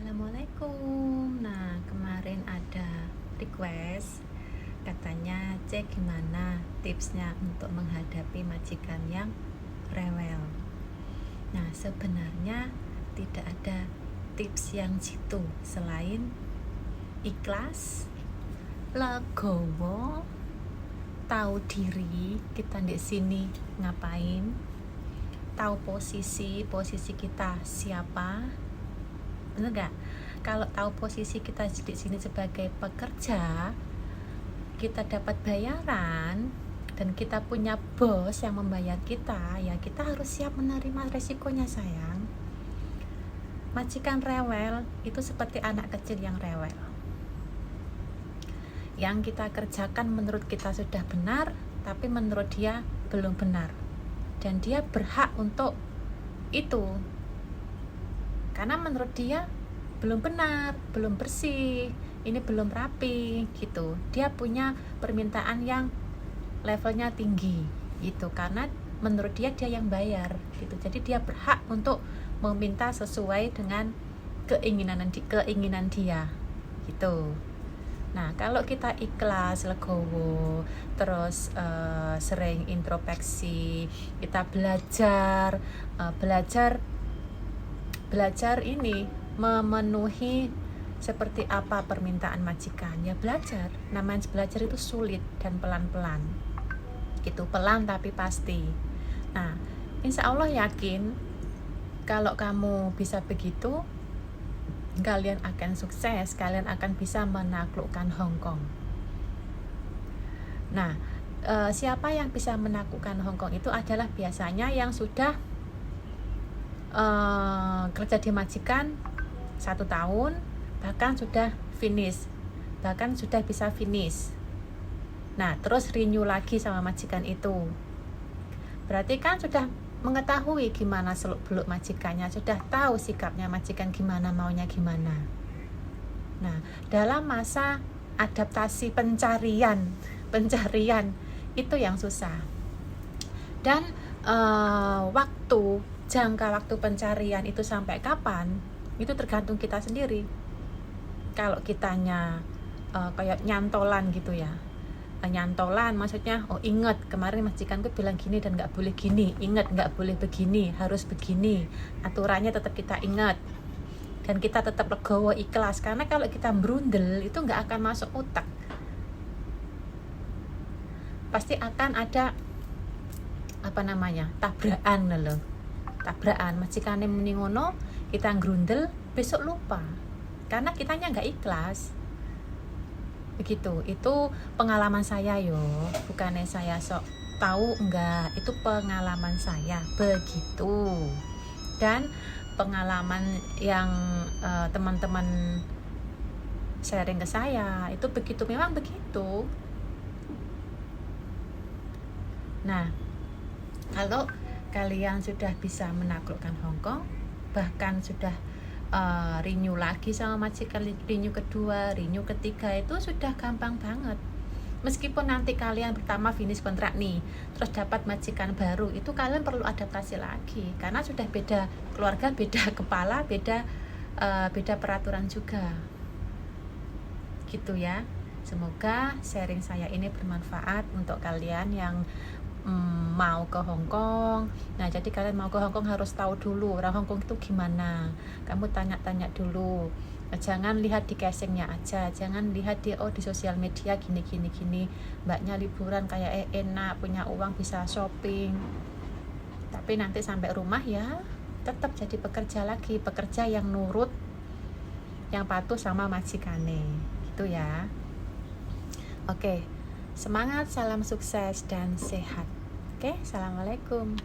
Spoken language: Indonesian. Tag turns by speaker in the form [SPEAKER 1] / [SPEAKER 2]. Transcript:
[SPEAKER 1] Assalamualaikum. Nah, kemarin ada request katanya cek gimana tipsnya untuk menghadapi majikan yang rewel. Nah, sebenarnya tidak ada tips yang jitu selain ikhlas, legowo, tahu diri kita di sini ngapain, tahu posisi kita siapa. Bener nggak? Kalau tahu posisi kita di sini sebagai pekerja, kita dapat bayaran dan kita punya bos yang membayar kita, ya kita harus siap menerima resikonya, sayang. Majikan rewel itu seperti anak kecil yang rewel. Yang kita kerjakan menurut kita sudah benar, tapi menurut dia belum benar. Dan dia berhak untuk itu. Karena menurut dia belum benar, belum bersih, ini belum rapi gitu. Dia punya permintaan yang levelnya tinggi gitu, karena menurut dia yang bayar gitu. Jadi dia berhak untuk meminta sesuai dengan keinginan dia gitu. Nah, kalau kita ikhlas, legowo, terus sering introspeksi, kita belajar ini memenuhi seperti apa permintaan majikan, ya belajar. Namanya belajar itu sulit dan pelan-pelan gitu, pelan tapi pasti. Nah, insya Allah yakin kalau kamu bisa begitu, kalian akan sukses, kalian akan bisa menaklukkan Hong Kong. Nah, siapa yang bisa menaklukkan Hong Kong itu adalah biasanya yang sudah kerja di majikan 1 tahun, bahkan sudah bisa finish. Nah, terus renew lagi sama majikan itu. Berarti kan sudah mengetahui gimana seluk-beluk majikannya, sudah tahu sikapnya majikan gimana, maunya gimana. Nah, dalam masa adaptasi pencarian itu yang susah. Dan jangka waktu pencarian itu sampai kapan, itu tergantung kita sendiri. Kalau kitanya kayak nyantolan gitu ya, nyantolan maksudnya, ingat kemarin majikanku bilang gini dan nggak boleh gini, ingat nggak boleh begini, harus begini, aturannya tetap kita ingat dan kita tetap legowo, ikhlas. Karena kalau kita berundel itu nggak akan masuk otak, pasti akan ada tabrakan majikannya muni ngono, kita ngerundel, besok lupa karena kitanya nggak ikhlas. Begitu, itu pengalaman saya bukannya saya sok tahu, enggak, itu pengalaman saya begitu. Dan pengalaman yang teman-teman sharing ke saya itu begitu, memang begitu. Nah, kalau kalian sudah bisa menaklukkan Hong Kong, bahkan sudah renew lagi sama majikan, renew kedua, renew ketiga, itu sudah gampang banget. Meskipun nanti kalian pertama finish kontrak nih, terus dapat majikan baru, itu kalian perlu adaptasi lagi karena sudah beda keluarga, beda kepala, beda peraturan juga gitu ya. Semoga sharing saya ini bermanfaat untuk kalian yang mau ke Hong Kong. Nah, jadi kalian mau ke Hong Kong harus tahu dulu orang Hong Kong itu gimana. Kamu tanya-tanya dulu. Jangan lihat di casingnya aja, jangan lihat di sosial media gini. Mbaknya liburan kayak enak, punya uang bisa shopping. Tapi nanti sampai rumah ya tetap jadi pekerja yang nurut, yang patuh sama majikane. Gitu ya. Oke. Semangat, salam sukses dan sehat. Oke, assalamualaikum.